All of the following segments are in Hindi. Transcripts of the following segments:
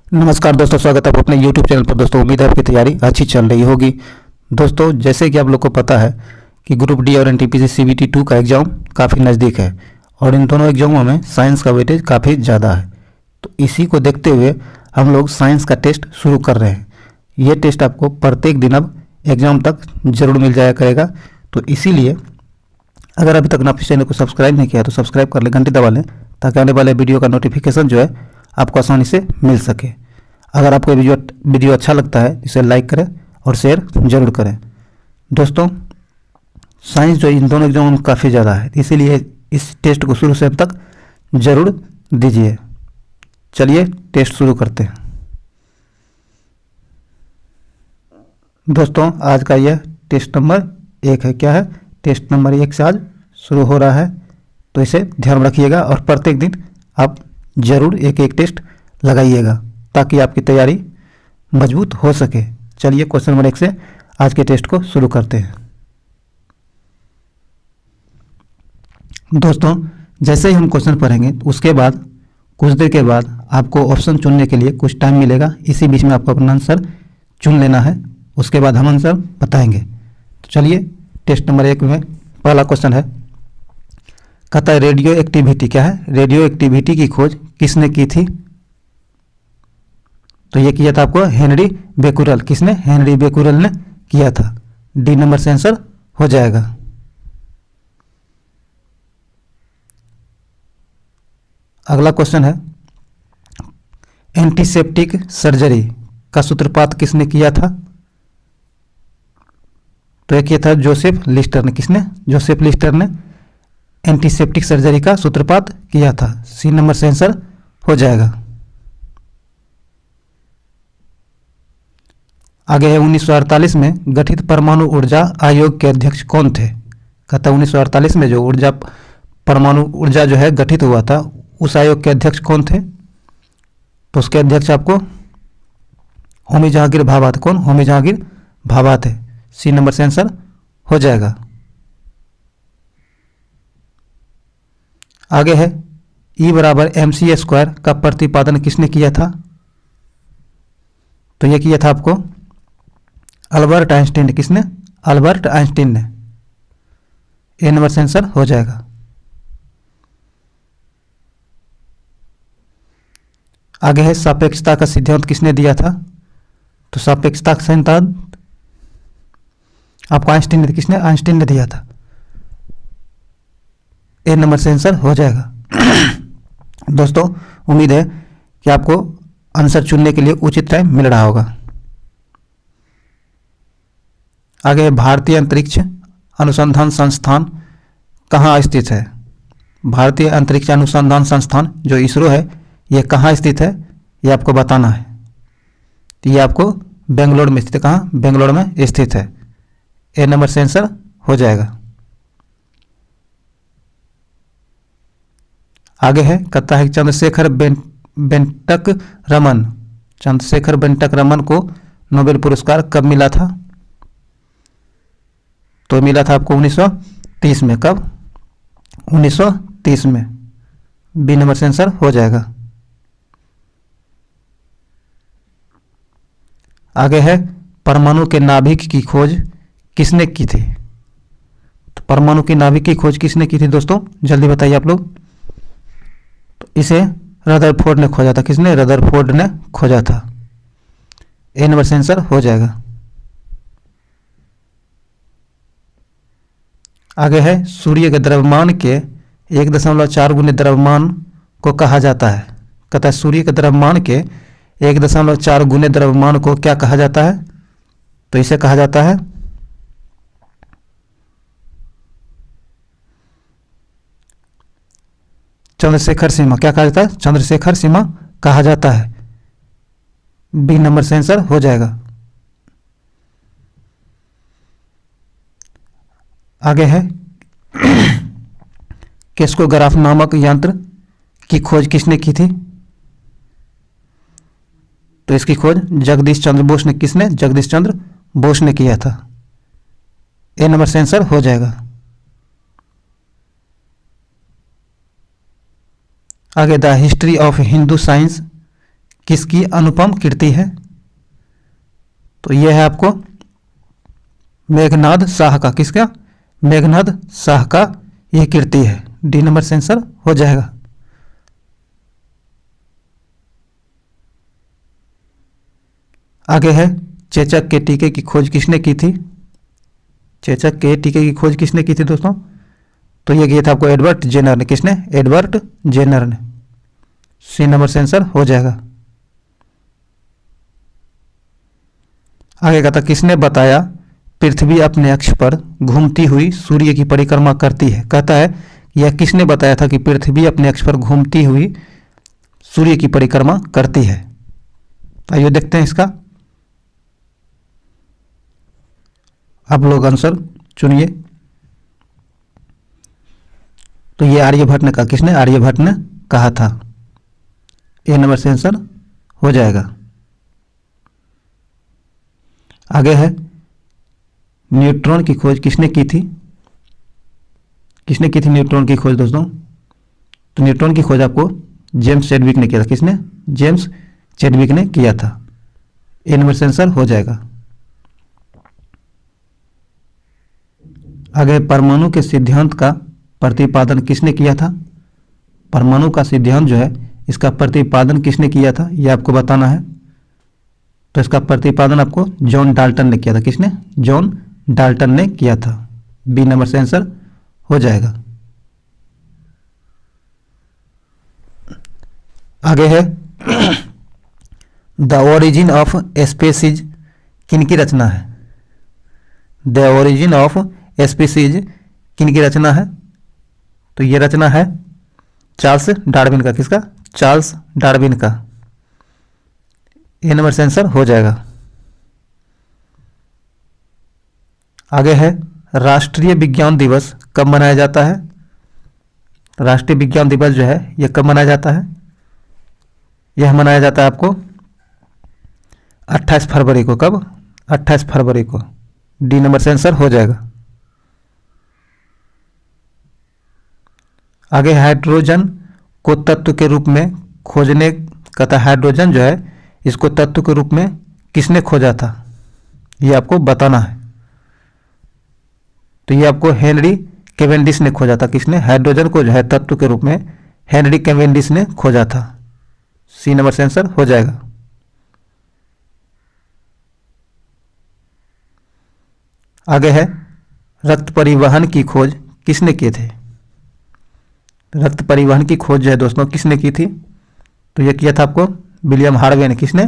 नमस्कार दोस्तों, स्वागत है आप अपने YouTube चैनल पर। दोस्तों उम्मीद है आपकी तैयारी अच्छी चल रही होगी। दोस्तों जैसे कि आप लोग को पता है कि ग्रुप डी और एनटीपीसी सीबीटी 2 का एग्ज़ाम काफ़ी नज़दीक है और इन दोनों एग्जामों में साइंस का वेटेज काफ़ी ज़्यादा है। तो इसी को देखते हुए हम लोग साइंस का टेस्ट शुरू कर रहे हैं। ये टेस्ट आपको प्रत्येक दिन अब एग्ज़ाम तक ज़रूर मिल जाया करेगा। तो इसीलिए अगर अभी तक आपने चैनल को सब्सक्राइब नहीं किया तो सब्सक्राइब कर लें, घंटी दबा लें ताकि आने वाले वीडियो का नोटिफिकेशन जो है आपको आसानी से मिल सके। अगर आपको वीडियो अच्छा लगता है इसे लाइक करें और शेयर जरूर करें। दोस्तों साइंस जो इन दोनों एग्जामों में काफ़ी ज़्यादा है, इसीलिए इस टेस्ट को शुरू से अंत तक ज़रूर दीजिए। चलिए टेस्ट शुरू करते हैं। दोस्तों आज का यह टेस्ट नंबर 1 है। क्या है? टेस्ट नंबर 1 से आज शुरू हो रहा है, तो इसे ध्यान रखिएगा और प्रत्येक दिन आप जरूर एक एक टेस्ट लगाइएगा ताकि आपकी तैयारी मजबूत हो सके। चलिए क्वेश्चन नंबर 1 से आज के टेस्ट को शुरू करते हैं। दोस्तों जैसे ही हम क्वेश्चन पढ़ेंगे उसके बाद कुछ देर के बाद आपको ऑप्शन चुनने के लिए कुछ टाइम मिलेगा। इसी बीच में आपको अपना आंसर चुन लेना है, उसके बाद हम आंसर बताएंगे। तो चलिए टेस्ट नंबर 1 में पहला क्वेश्चन है, कहता है रेडियो एक्टिविटी। क्या है? रेडियो एक्टिविटी की खोज किसने की थी? तो ये किया था आपको हेनरी बेकुरल। किसने? हेनरी बेकुरल ने किया था। डी नंबर से आंसर हो जाएगा। अगला क्वेश्चन है, एंटीसेप्टिक सर्जरी का सूत्रपात किसने किया था? तो ये किया था जोसेफ लिस्टर ने। किसने? जोसेफ लिस्टर ने एंटीसेप्टिक सर्जरी का सूत्रपात किया था। सी नंबर से आंसर हो जाएगा। आगे है 1948 में गठित परमाणु ऊर्जा आयोग के अध्यक्ष कौन थे? कहता 1948 में जो परमाणु ऊर्जा जो है गठित हुआ था उस आयोग के अध्यक्ष कौन थे? तो उसके अध्यक्ष आपको होमी जहांगीर भाभा थे। कौन? होमी जहांगीर भाभा थे। सी नंबर से आंसर हो जाएगा। आगे है E बराबर mc² का प्रतिपादन किसने किया था? तो यह किया था आपको अल्बर्ट आइंस्टीन ने। किसने? अल्बर्ट आइंस्टीन ने। ए नंबर से आंसर हो जाएगा। आगे है सापेक्षता का सिद्धांत किसने दिया था? तो सापेक्षता का सिद्धांत आपको आइंस्टीन ने। किसने? आइंस्टीन ने दिया था। ए नंबर से आंसर हो जाएगा। दोस्तों उम्मीद है कि आपको आंसर चुनने के लिए उचित टाइम मिल रहा होगा। आगे भारतीय अंतरिक्ष अनुसंधान संस्थान कहाँ स्थित है? भारतीय अंतरिक्ष अनुसंधान संस्थान जो इसरो है यह कहाँ स्थित है यह आपको बताना है। तो ये आपको बेंगलोर में स्थित है। कहाँ? बेंगलोर में स्थित है। ए नंबर से आंसर हो जाएगा। आगे है कहता है चंद्रशेखर बेंटक रमन। चंद्रशेखर बेंटक रमन को नोबेल पुरस्कार कब मिला था? तो मिला था आपको 1930 में। कब? 1930 में। बी नंबर से आंसर हो जाएगा। आगे है परमाणु के नाभिक की खोज किसने की थी? तो परमाणु की नाभिक की खोज किसने की थी दोस्तों? जल्दी बताइए आप लोग। तो इसे रदरफोर्ड ने खोजा था। किसने? रदरफोर्ड ने खोजा था। ए नंबर से आंसर हो जाएगा। आगे है सूर्य के द्रव्यमान के 1.4 गुने द्रव्यमान को कहा जाता है। कहता है सूर्य के द्रव्यमान के 1.4 गुने द्रव्यमान को क्या कहा जाता है? तो इसे कहा जाता है चंद्रशेखर सीमा। क्या कहा जाता है? चंद्रशेखर सीमा कहा जाता है। बी नंबर से आंसर हो जाएगा। आगे है केस्कोग्राफ नामक यंत्र की खोज किसने की थी? तो इसकी खोज जगदीश चंद्र बोस ने। किसने? जगदीश चंद्र बोस ने किया था। ए नंबर से आंसर हो जाएगा। आगे the history of Hindu science किसकी अनुपम कीर्ति है? तो यह है आपको मेघनाद शाह का। किसका? मेघनाद शाह का यह कीर्ति है। डी नंबर से आंसर हो जाएगा। आगे है चेचक के टीके की खोज किसने की थी? चेचक के टीके की खोज किसने की थी दोस्तों? तो ये किया था आपको एडवर्ड जेनर ने। किसने? एडवर्ड जेनर ने। सी नंबर से आंसर हो जाएगा। आगे कहता किसने बताया पृथ्वी अपने अक्ष पर घूमती हुई सूर्य की परिक्रमा करती है? कहता है यह किसने बताया था कि पृथ्वी अपने अक्ष पर घूमती हुई सूर्य की परिक्रमा करती है? आइए देखते हैं इसका। आप लोग आंसर चुनिए। तो ये आर्यभट्ट ने कहा। किसने? आर्यभट्ट ने कहा था। ए नंबर से आंसर हो जाएगा। आगे है न्यूट्रॉन की खोज किसने की थी? किसने की थी न्यूट्रॉन की खोज दोस्तों? तो न्यूट्रॉन की खोज आपको जेम्स चैडविक ने किया था। किसने? जेम्स चैडविक ने किया था। ए नंबर से आंसर हो जाएगा। आगे परमाणु के सिद्धांत का प्रतिपादन किसने किया था? परमाणु का सिद्धांत जो है इसका प्रतिपादन किसने किया था यह आपको बताना है। तो इसका प्रतिपादन आपको जॉन डाल्टन ने किया था। किसने? जॉन डाल्टन ने किया था। बी नंबर से आंसर हो जाएगा। आगे है द ओरिजिन ऑफ स्पीसीज किनकी रचना है? द ओरिजिन ऑफ स्पीसीज किनकी रचना है? तो ये रचना है चार्ल्स डार्विन का। किसका? चार्ल्स डार्विन का। ए नंबर से आंसर हो जाएगा। आगे है राष्ट्रीय विज्ञान दिवस कब मनाया जाता है? राष्ट्रीय विज्ञान दिवस जो है यह कब मनाया जाता है? यह मनाया जाता है आपको 28 फरवरी को। कब? 28 फरवरी को। डी नंबर से आंसर हो जाएगा। आगे हाइड्रोजन को तत्व के रूप में खोजने का हाइड्रोजन जो है इसको तत्व के रूप में किसने खोजा था ये आपको बताना है। तो ये आपको हेनरी कैवेंडिश ने खोजा था। किसने? हाइड्रोजन को जो है तत्व के रूप में हेनरी कैवेंडिश ने खोजा था। सी नंबर से आंसर हो जाएगा। आगे है रक्त परिवहन की खोज किसने की थी? रक्त परिवहन की खोज जो है दोस्तों किसने की थी? तो यह किया था आपको विलियम हार्वे ने। किसने?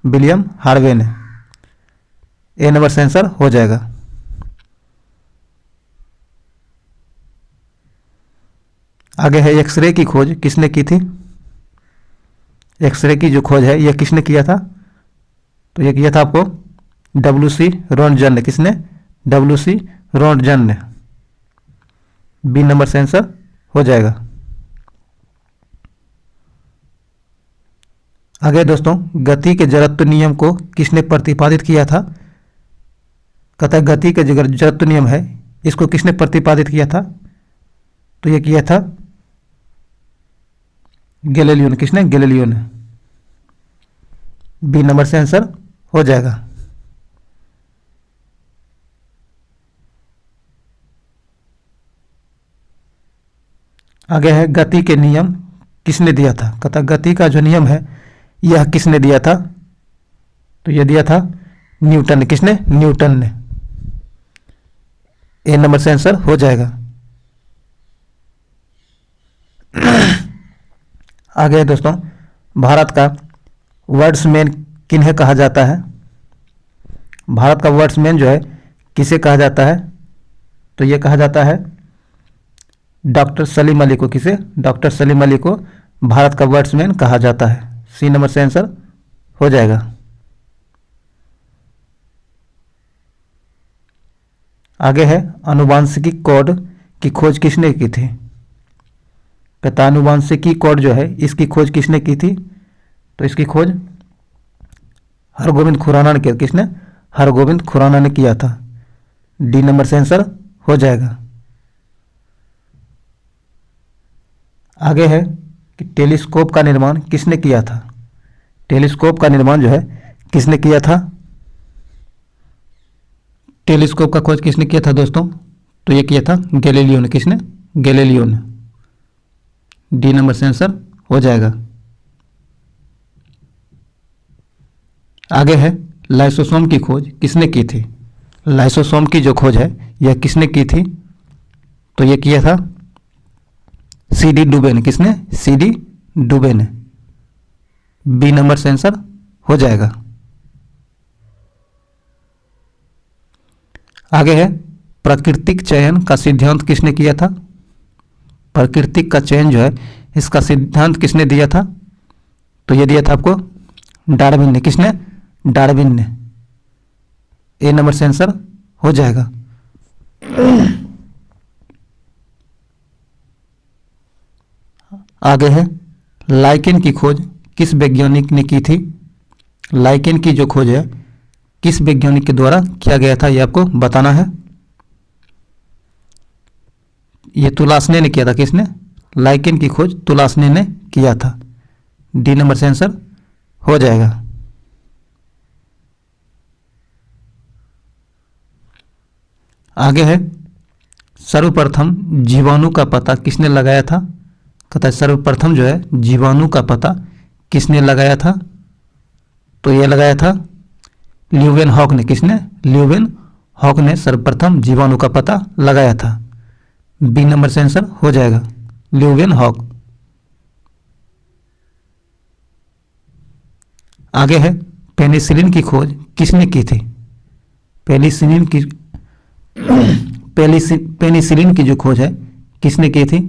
विलियम हार्वे ने। ए नंबर से आंसर हो जाएगा। आगे है एक्सरे की खोज किसने की थी? एक्सरे की जो खोज है यह किसने किया था? तो यह किया था आपको डब्ल्यू.सी. रोन्टगन ने। किसने? डब्ल्यू.सी. रोन्टगन ने। बी नंबर से आंसर हो जाएगा। आगे दोस्तों गति के जड़त्व नियम को किसने प्रतिपादित किया था? कहता है गति के जो जड़त्व नियम है इसको किसने प्रतिपादित किया था? तो यह किया था गैलीलियो ने। किसने? गैलीलियो ने। बी नंबर से आंसर हो जाएगा। आगे है गति के नियम किसने दिया था? कहता गति का जो नियम है यह किसने दिया था? तो यह दिया था न्यूटन ने। किसने? न्यूटन ने। ए नंबर से आंसर हो जाएगा। आगे है दोस्तों भारत का वर्ड्समैन किन्हें कहा जाता है? भारत का वर्ड्समैन जो है किसे कहा जाता है? तो यह कहा जाता है डॉक्टर सलीम अली को। किसे? डॉक्टर सलीम अली को भारत का वर्ड्समैन कहा जाता है। सी नंबर से आंसर हो जाएगा। आगे है आनुवांशिकी कोड की खोज किसने की थी? कहता आनुवांशिकी कोड जो है इसकी खोज किसने की थी? तो इसकी खोज हरगोविंद खुराना ने किया। किसने? हरगोविंद खुराना ने किया था। डी नंबर से आंसर हो जाएगा। आगे है कि टेलीस्कोप का निर्माण किसने किया था? टेलीस्कोप का निर्माण जो है किसने किया था? टेलीस्कोप का खोज किसने किया था दोस्तों? तो ये किया था गैलीलियो ने। किसने? गैलीलियो ने। डी नंबर से आंसर हो जाएगा। आगे है लाइसोसोम की खोज किसने की थी? लाइसोसोम की जो खोज है यह किसने की थी? तो यह किया था सी.डी. डुबे ने। किसने? सी.डी. डुबे ने। बी नंबर से आंसर हो जाएगा। आगे है प्राकृतिक चयन का सिद्धांत किसने किया था? प्राकृतिक का चयन जो है इसका सिद्धांत किसने दिया था? तो ये दिया था आपको डार्विन ने। किसने? डार्विन ने। ए नंबर से आंसर हो जाएगा। आगे है लाइकेन की खोज किस वैज्ञानिक ने की थी? लाइकेन की जो खोज है किस वैज्ञानिक के द्वारा किया गया था, यह आपको बताना है। यह तुलासने ने किया था। किसने? लाइकेन की खोज तुलासने ने किया था। डी नंबर से आंसर हो जाएगा। आगे है सर्वप्रथम जीवाणु का पता किसने लगाया था? कहता है सर्वप्रथम जो है जीवाणु का पता किसने लगाया था? तो यह लगाया था ल्यूवेन हॉक ने। किसने? ल्यूवेन हॉक ने सर्वप्रथम जीवाणु का पता लगाया था। बी नंबर से आंसर हो जाएगा, ल्यूवेन हॉक। आगे है पेनिसिलिन की खोज किसने की थी? पेनिसिलिन की जो खोज है किसने की थी?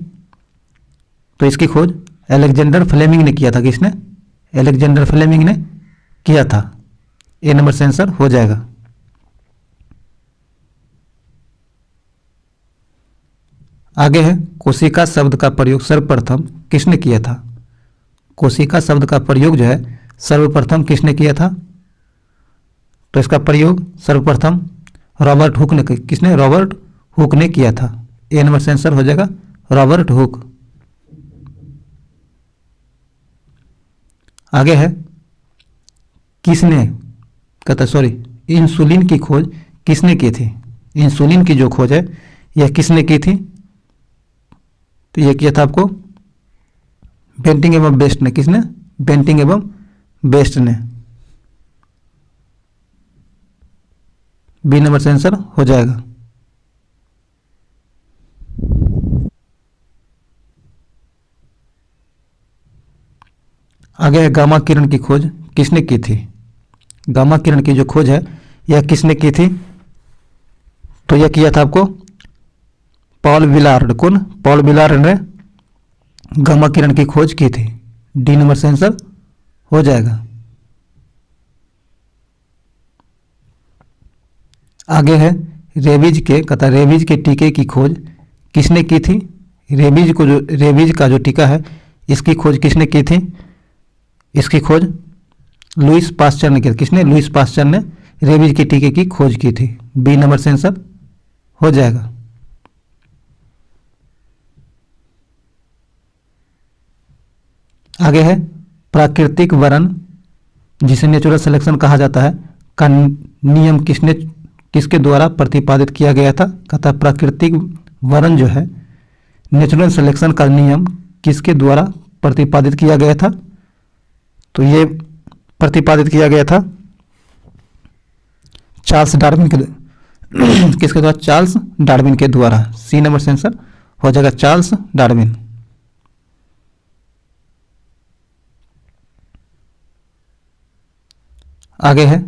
तो इसकी खोज अलेक्जेंडर फ्लेमिंग ने किया था। किसने? अलेक्जेंडर फ्लेमिंग ने किया था। ए नंबर से आंसर हो जाएगा। आगे है कोशिका शब्द का प्रयोग सर्वप्रथम किसने किया था? कोशिका शब्द का प्रयोग जो है सर्वप्रथम किसने किया था? तो इसका प्रयोग सर्वप्रथम रॉबर्ट हुक ने। किसने? रॉबर्ट हुक ने किया था। ए नंबर से आंसर हो जाएगा रॉबर्ट हुक। आगे है किसने कहता सॉरी इंसुलिन की खोज किसने की थी? इंसुलिन की जो खोज है यह किसने की थी? तो यह किया था आपको बेंटिंग एवं बेस्ट ने। किसने? बेंटिंग एवं बेस्ट ने। बी नंबर से आंसर हो जाएगा। आगे है गामा किरण की खोज किसने की थी? गामा किरण की जो खोज है यह किसने की थी? तो यह किया था आपको पॉल विलार्ड। कौन? पॉल विलार्ड ने गामा किरण की खोज की थी। डी नंबर से आंसर हो जाएगा। आगे है रेबीज के टीके की खोज किसने की थी? रेबीज का जो टीका है इसकी खोज किसने की थी? इसकी खोज लुईस पास्चर ने की। किसने? लुईस पास्चर ने रेबीज के टीके की खोज की थी। बी नंबर से आंसर हो जाएगा। आगे है प्राकृतिक वरण जिसे नेचुरल सिलेक्शन कहा जाता है का नियम किसके द्वारा प्रतिपादित किया गया था? कहता प्राकृतिक वरण जो है नेचुरल सिलेक्शन का नियम किसके द्वारा प्रतिपादित किया गया था? तो ये प्रतिपादित किया गया था चार्ल्स डार्विन के किसके द्वारा? चार्ल्स डार्विन के द्वारा। सी नंबर से आंसर हो जाएगा चार्ल्स डार्विन। आगे है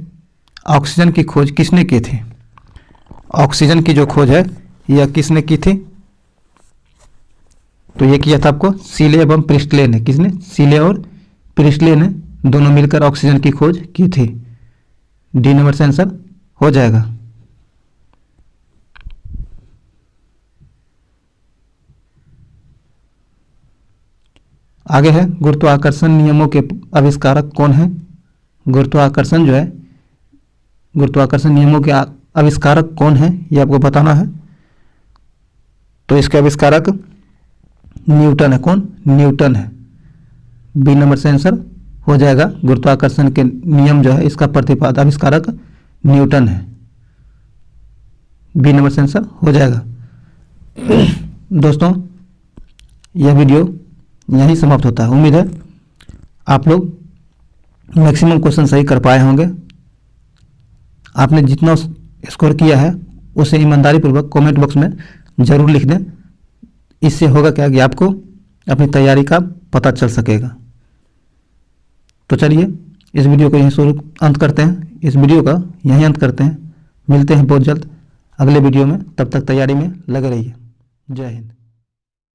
ऑक्सीजन की खोज किसने की थी? ऑक्सीजन की जो खोज है यह किसने की थी? तो यह किया था आपको सीले एवं प्रिस्टले ने। किसने? सीले और प्रिस्टले ने दोनों मिलकर ऑक्सीजन की खोज की थी। डी नंबर से आंसर हो जाएगा। आगे है गुरुत्वाकर्षण नियमों के आविष्कारक कौन है? गुरुत्वाकर्षण जो है गुरुत्वाकर्षण नियमों के आविष्कारक कौन है यह आपको बताना है। तो इसके आविष्कारक न्यूटन है। कौन? न्यूटन है। बी नंबर से आंसर हो जाएगा। गुरुत्वाकर्षण के नियम जो है इसका प्रतिपादक आविष्कारक न्यूटन है। बी नंबर से आंसर हो जाएगा। दोस्तों यह वीडियो यहीं समाप्त होता है। उम्मीद है आप लोग मैक्सिमम क्वेश्चन सही कर पाए होंगे। आपने जितना स्कोर किया है उसे ईमानदारी पूर्वक कमेंट बॉक्स में ज़रूर लिख दें। इससे होगा क्या कि आपको अपनी तैयारी का पता चल सकेगा। तो चलिए इस वीडियो को यहीं शुरू अंत करते हैं। इस वीडियो का यहीं अंत करते हैं। मिलते हैं बहुत जल्द अगले वीडियो में। तब तक तैयारी में लगे रहिए। जय हिंद।